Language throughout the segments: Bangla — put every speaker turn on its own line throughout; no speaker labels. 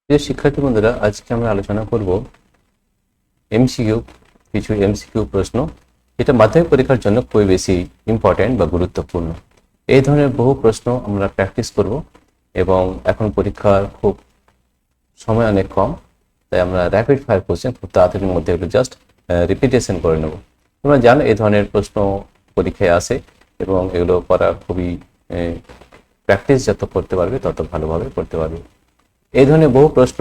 প্রিয় শিক্ষার্থী বন্ধুরা, আজকে আমরা আলোচনা করব এমসিকিউ, কিছু এমসিকিউ প্রশ্ন যেটা মাধ্যমিক পরীক্ষার জন্য খুবই বেশি ইম্পর্ট্যান্ট বা গুরুত্বপূর্ণ। এই ধরনের বহু প্রশ্ন আমরা প্র্যাকটিস করব এবং এখন পরীক্ষার খুব সময় অনেক কম, তাই আমরা র্যাপিড ফায়ার কোশ্চেন খুব তাড়াতাড়ির মধ্যে একটু জাস্ট রিপিটেশন করে নেব। তোমরা জানো এই ধরনের প্রশ্ন পরীক্ষায় আসে এবং এগুলো করা খুবই প্র্যাকটিস যত করতে পারবে তত ভালোভাবে করতে পারবে। এই ধরনের বহু প্রশ্ন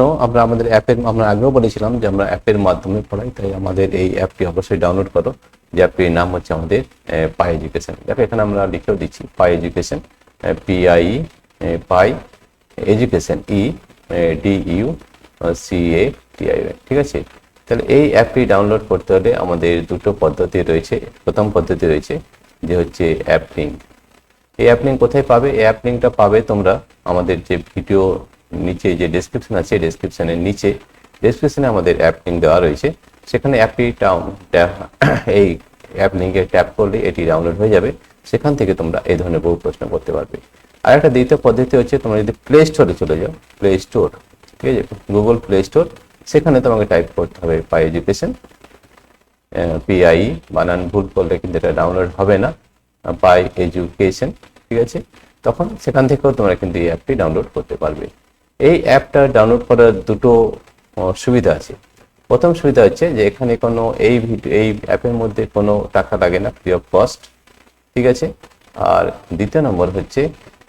আমরা আগেও বলেছিলাম যে আমরা অ্যাপের মাধ্যমে পড়াই, তাই আমাদের এই অ্যাপটি অবশ্যই ডাউনলোড করো। যে অ্যাপটির নাম হচ্ছে আমাদের পাই এডুকেশন। দেখো এখানে আমরা লিখেও দিচ্ছি পাই এডুকেশন, PI পাই এডুকেশন, DUCATI, ঠিক আছে। তাহলে এই অ্যাপটি ডাউনলোড করতে হলে আমাদের দুটো পদ্ধতি রয়েছে। প্রথম পদ্ধতি রয়েছে যে হচ্ছে অ্যাপ লিঙ্ক। এই অ্যাপ লিঙ্ক কোথায় পাবে? এই অ্যাপ লিঙ্কটা পাবে তোমরা আমাদের যে ভিডিও নিচে যে ডেসক্রিপশন আছে, ডেসক্রিপশনের নিচে ডেসক্রিপশনে আমাদের অ্যাপ লিঙ্ক দেওয়া রয়েছে। সেখানে অ্যাপটি এই অ্যাপ লিঙ্কে ট্যাপ করলে এটি ডাউনলোড হয়ে যাবে। সেখান থেকে তোমরা এই ধরনের বহু প্রশ্ন করতে পারবে। আর একটা দ্বিতীয় পদ্ধতি হচ্ছে তোমরা যদি প্লে স্টোরে চলে যাও, প্লে স্টোর, ঠিক আছে, গুগল প্লে স্টোর, সেখানে তোমাকে টাইপ করতে হবে পাই এডুকেশন, PI বানান ভুল করলে কিন্তু এটা ডাউনলোড হবে না, পাই এডুকেশন, ঠিক আছে। তখন সেখান থেকেও তোমরা কিন্তু এই অ্যাপটি ডাউনলোড করতে পারবে। এই অ্যাপটা ডাউনলোড করার দুটো সুবিধা আছে। প্রথম সুবিধা হচ্ছে যে এখানে কোনো এই অ্যাপের মধ্যে কোনো টাকা লাগে না, ফ্রি অফ কস্ট, ঠিক আছে। আর দ্বিতীয় নম্বর হচ্ছে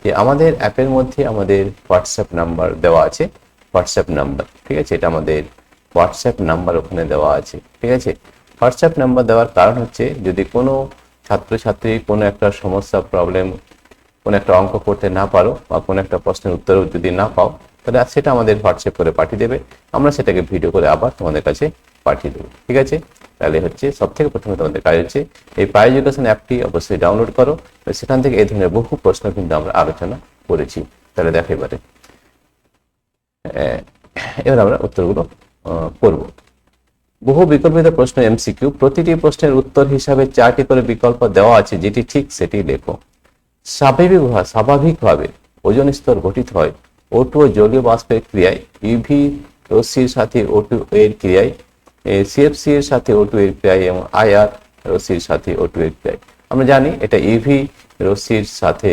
যে আমাদের অ্যাপের মধ্যে আমাদের হোয়াটসঅ্যাপ নাম্বার দেওয়া আছে, হোয়াটসঅ্যাপ নাম্বার, ঠিক আছে। এটা আমাদের হোয়াটসঅ্যাপ নাম্বার ওখানে দেওয়া আছে, ঠিক আছে। হোয়াটসঅ্যাপ নাম্বার দেওয়ার কারণ হচ্ছে যদি কোনো ছাত্রছাত্রী কোনো একটা সমস্যা, প্রবলেম, কোনো একটা অঙ্ক করতে না পারো বা কোনো একটা প্রশ্নের উত্তরও যদি না পাও, তাহলে সেটা আমাদের হোয়াটসঅ্যাপ করে পাঠিয়ে দেবে, আমরা সেটাকে ভিডিও করে আবার তোমাদের কাছে পাঠিয়ে দেবো, ঠিক আছে। তাহলে হচ্ছে সব থেকে প্রথমে তোমাদের কাজ হচ্ছে এই পাই এডুকেশন অ্যাপটি অবশ্যই ডাউনলোড করো। সেখান থেকে এই ধরনের বহু প্রশ্ন কিন্তু আমরা আলোচনা করেছি। তাহলে দেখো এবার আমরা উত্তরগুলো করব। বহু বিকল্পিত প্রশ্ন এমসিকিউ, প্রতিটি প্রশ্নের উত্তর হিসাবে 4টি করে বিকল্প দেওয়া আছে, যেটি ঠিক সেটি লেখো। স্বাভাবিকভাবে ওজোন স্তর গঠিত হয় O2 ও জলীয় বাষ্পের ক্রিয়ায়, ইউভি রশ্মির সাথে O2 এর ক্রিয়ায়, CFC এর সাথে O2 এর ক্রিয়ায় এবং IR রশ্মির সাথে O2 এর ক্রিয়ায়। আমরা জানি এটা ইউভি রশ্মির সাথে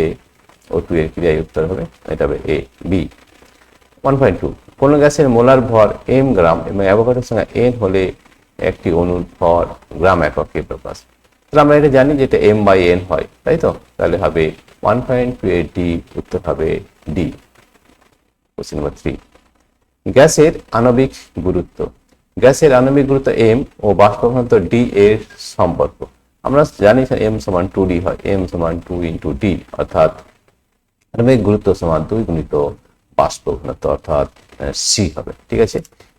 O2 এর ক্রিয়ায় উত্তর হবে, এটা হবে A, B। 1.2, কোন গ্যাসের মোলার ভর m গ্রাম এবং অ্যাভোগাড্রোর সংখ্যা n হলে একটি অণুর ভর গ্রাম এককে প্রকাশ। তাহলে আমরা এটা জানি যে এটা m/n হয়, তাই তো। তাহলে হবে 1.28D, উত্তর হবে D। কোশ্চেন নাম্বার 3, গ্যাসের আণবিক গুরুত্ব। গ্যাসের আণবিক গুরুত্ব m ও বাষ্প ঘনত্ব D এর সম্পর্ক। আমরা জানি m সমান 2D হয়, m সমান 2 × D, অর্থাৎ আণবিক গুরুত্ব সমান 2 গুণিত বাষ্প ঘনত্ব, অর্থাৎ C হবে, ঠিক আছে।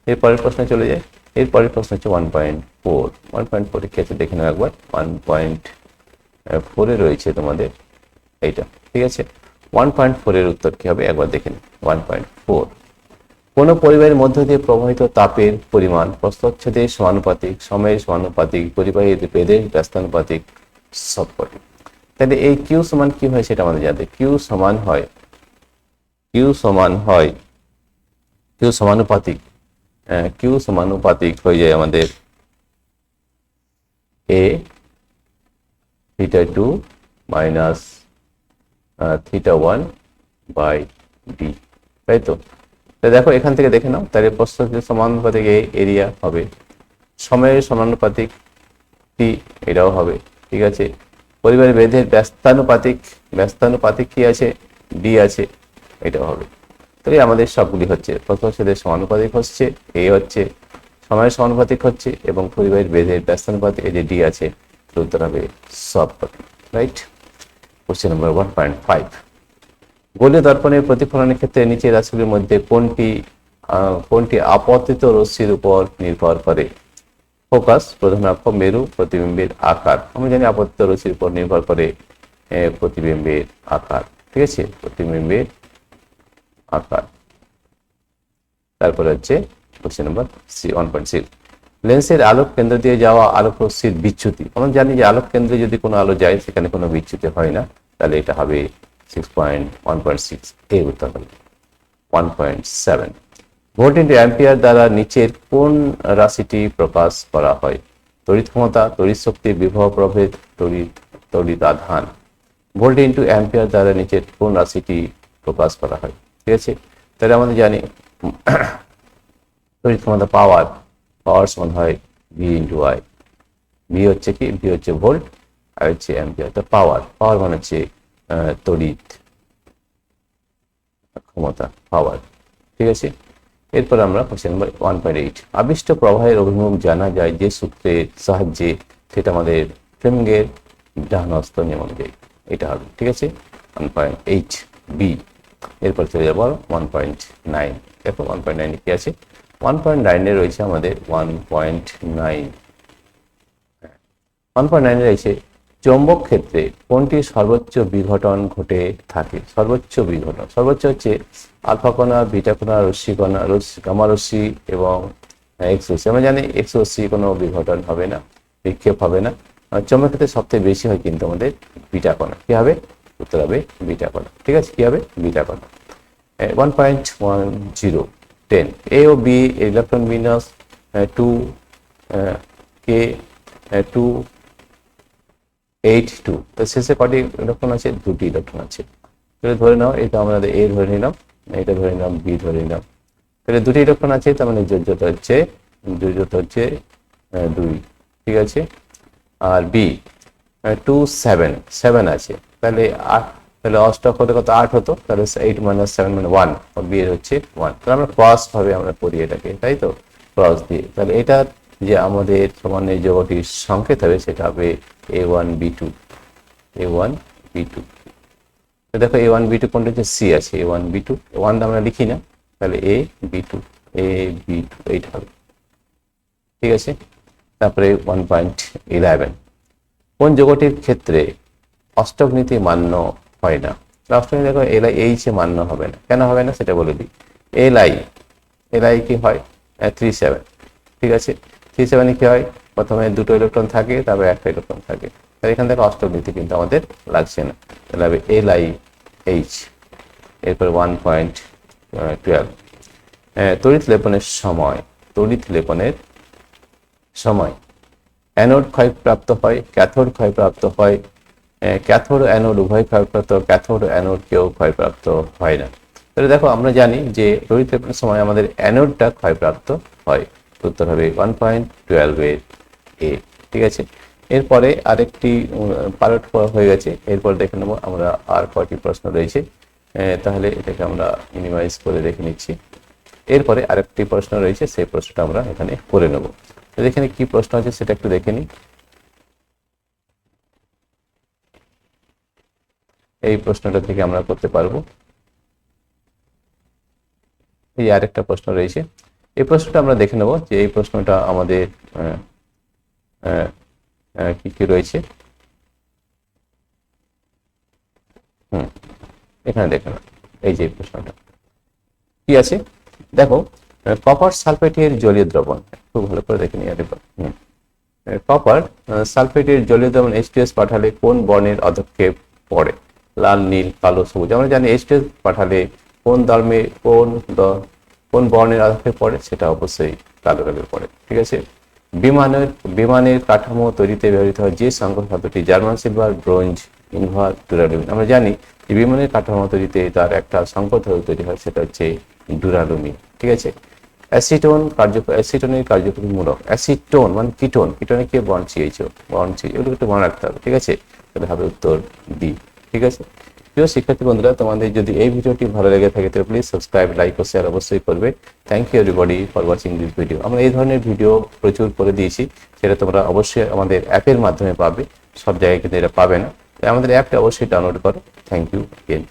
এরপরের প্রশ্নে চলে যায়। এরপরের প্রশ্ন হচ্ছে 1.4। 1.4 কি আছে দেখে নাও একবার। 1.4 এ রয়েছে তোমাদের এইটা, ঠিক আছে। 1.4 এর উত্তর কি হবে একবার দেখে নিই। 1.4, কোন পরিবাহের মধ্য দিয়ে প্রবাহিত তাপের পরিমাণ প্রস্থচ্ছেদের সমানুপাতিক, সময়ের সমানুপাতিক, পরিবাহীর বেধের ব্যস্তানুপাতিক, সবকটি। তাহলে এই কিউ সমান কি হয় সেটা আমাদের জানতে। কিউ সমানুপাতিক হয়ে যায় আমাদের A θ2 মাইনাস θ1 বাই D, তাই তো। দেখো এখান থেকে দেখে নাও, তাহলে প্রস্থচ্ছেদের সমানুপাতিক এরিয়া হবে, সময়ের সমানুপাতিক টি, এটাও হবে, ঠিক আছে। পরিবারের বেধের ব্যস্তানুপাতিক কি আছে? ডি আছে, এটাও হবে। তাহলে আমাদের সবগুলি হচ্ছে প্রস্থচ্ছেদের সমানুপাতিক হচ্ছে, এ হচ্ছে সময়ের সমানুপাতিক হচ্ছে, এবং পরিবারের বেধের ব্যস্তানুপাতিক এই যে ডি আছে, উত্তর হবে সবকটি, রাইট। কোশ্চেন নাম্বার 1.5, গোলীয় দর্পণের প্রতিফলনের ক্ষেত্রে নিচের রাশিগুলির মধ্যে কোনটি আপতিত রশ্মির উপর নির্ভর করে? ফোকাস, প্রধান অক্ষ, মেরু, প্রতিবিম্বের আকার। আমরা জানি আপতিত রশ্মির উপর নির্ভর করে প্রতিবিম্বের আকার, ঠিক আছে, প্রতিবিম্বের আকার। তারপরে হচ্ছে কোশ্চেন নাম্বার 1.6, লেন্সের আলোক কেন্দ্র দিয়ে যাওয়া আলোক রশ্মির বিচ্যুতি। আমরা জানি যে আলোক কেন্দ্রে যদি কোনো আলো যায় সেখানে কোনো বিচ্যুতি হয় না, তাহলে এটা হবে 1.6 এর উত্তর হবে। 1.7, ভোল্ট ইন্টু অ্যাম্পিয়ার দ্বারা নিচের কোন রাশিটি প্রকাশ করা হয়? তড়িৎ ক্ষমতা, তড়িৎ শক্তি, বিভব প্রভেদ, তড়িৎ আধান। ভোল্ট ইন্টু অ্যাম্পিয়ার দ্বারা নিচের কোন রাশিটি প্রকাশ করা হয়? ঠিক আছে, তাহলে আমাদের জানি তড়িৎ ক্ষমতা পাওয়ার সমান হয় ভি ইন্টু আই। ভি হচ্ছে কি? ভি হচ্ছে ভোল্ট আর হচ্ছে অ্যাম্পিয়ার। তো পাওয়ার মানে হচ্ছে তড়িৎ ক্ষমতা, পাওয়ার। ঠিক আছে, এরপর আমরা কোশ্চেন নাম্বার 1.8, আবিষ্ট প্রবাহের অভিমুখ জানা যায় যে সূত্রের সাহায্যে, সেটা আমাদের ফ্লেমিংয়ের ডান হস্ত নিয়ম অনুযায়ী এটা হবে। ঠিক আছে, 1.8 বি। এরপর চলে যাবো 1.9। দেখো 1.9 কি আছে? 1.9 রয়েছে আমাদের 1.9 রয়েছে চৌম্বক ক্ষেত্রে কোনটি সর্বোচ্চ বিঘটন ঘটে থাকে? সর্বোচ্চ হচ্ছে আলফা কণা, বিটা কণা, রশ্মি কণা, গামা রশ্মি এবং এক্স রশ্মি। আমরা জানি এক্স রশ্মি কোনো বিঘটন হবে না, বিক্ষেপ হবে না। চৌম্বক ক্ষেত্রে সবথেকে বেশি হয় কিন্তু আমাদের বিটা কণা। কি হবে? উত্তর হবে বিটা কণা। ঠিক আছে, কি হবে? বিটা কণা। 1.10 10 এ ও বি ইলেকট্রন বিন্যাস 2 কে 2 8 2। তো শেষে কটি ইলেকট্রন আছে? দুটি ইলেকট্রন আছে। তাহলে ধরে নাও এটা আমাদের এ ধরে নিলাম, এটা ধরে নিলাম, বি ধরে নিলাম। তাহলে দুটি ইলেকট্রন আছে, তার মানে যোজ্যতা হচ্ছে 2। ঠিক আছে, আর বি 2 7 আছে। তাহলে 8, তাহলে অষ্টক হতে কত? 8 হতো। তাহলে 8 - 7 মানে 1, বি এর হচ্ছে 1। তাহলে আমরা ক্রস ভাবে আমরা পড়ি এটাকে, তাই তো, ক্রস দিয়ে। তাহলে এটা যে আমাদের সমানের যৌগটির সংকেত হবে সেটা হবে A1B2। দেখো A1B2 কোনটা হচ্ছে? সি আছে, A1B2। 1 আমরা লিখি না, তাহলে AB2 এইটা হবে। ঠিক আছে, তারপরে 1.11 কোন যৌগটির ক্ষেত্রে অষ্টক নীতি মান্য হয় না? অষ্টক নীতি দেখো এইচ এ মান্য হবে না। কেন হবে না সেটা বলে দিই। এলআই কি হয়? 37। ঠিক আছে, 37 কি হয়? প্রথমে দুটো ইলেকট্রন থাকে, তারপরে একটা ইলেকট্রন থাকে। তাহলে এখান থেকে অষ্টক নীতি কিন্তু আমাদের লাগছে না। তাহলে হবে LiH। এরপর 1.12 তড়িৎ লেপনের সময় অ্যানোড ক্ষয়প্রাপ্ত হয়, ক্যাথোড ক্ষয়প্রাপ্ত হয়। ক্যাথোড অ্যানোড উভয় ক্ষয়প্রাপ্ত, ক্যাথোড অ্যানোড কেউ ক্ষয়প্রাপ্ত হয় না। তাহলে দেখো আমরা জানি যে তড়িৎ লেপনের সময় আমাদের অ্যানোডটা ক্ষয়প্রাপ্ত হয়। উত্তর হবে 1.12 এর এ। ঠিক আছে, এরপরে আরেকটি পার্ট হয়ে গেছে। এরপর দেখে নেবো আমরা আর কয়টি প্রশ্ন রয়েছে। তাহলে এটাকে আমরা মিনিমাইজ করে দেখে নিচ্ছি। এরপরে আরেকটি প্রশ্ন রয়েছে, সেই প্রশ্নটা আমরা এখানে করে নেব। এখানে কি প্রশ্ন আছে সেটা একটু দেখে নিই। এই প্রশ্নটা থেকে আমরা করতে পারবো। এই আরেকটা প্রশ্ন রয়েছে, এই প্রশ্নটা আমরা দেখে নেব যে এই প্রশ্নটা আমাদের কি কি রয়েছে। এখানে দেখে নাও, এই যে প্রশ্নটা কি আছে দেখো, কপার সালফেটের জলীয় দ্রবণ, খুব ভালো করে দেখে নিই আরেকবার। কপার সালফেটের জলীয় দ্রবণ H2S পাঠালে কোন বর্ণের অধক্ষেপ পড়ে? লাল, নীল, কালো, সবুজ। আমরা জানি H2S পাঠালে কোন ধর্মে কোন বর্ণের অধক্ষেপ পড়ে? সেটা অবশ্যই কালো রঙের পড়ে। ঠিক আছে, বিমানের কাঠামো তৈরিতে ব্যবহৃত হয় যে সংকর ধাতুটি? German silver, bronze, ইনভার, duralumin. আমরা জানি যে বিমানের কাঠামো তৈরিতে তার একটা সংকর ধাতু তৈরি হয়, সেটা হচ্ছে ডুরালুমিন। ঠিক আছে, অ্যাসিটোনের কার্যকরী মূলক। অ্যাসিটোন মানে কিটোনে কি বন্ড চিয়েছ, এগুলো একটু মনে রাখতে হবে। ঠিক আছে, তাহলে হবে উত্তর ডি। ঠিক আছে, প্রিয় শিক্ষার্থী বন্ধুরা, তোমাদের যদি এই ভিডিওটি ভালো লেগে থাকে তাহলে প্লিজ সাবস্ক্রাইব, লাইক ও শেয়ার অবশ্যই করবে। Thank you everybody for watching this video. আমরা এই ধরনের ভিডিও প্রচুর করে দিয়েছি, সেটা তোমরা অবশ্যই আমাদের অ্যাপের মাধ্যমে পাবে, সব জায়গায় কিন্তু এটা পাবে না। তাই আমাদের অ্যাপটা অবশ্যই ডাউনলোড করো। Thank you again.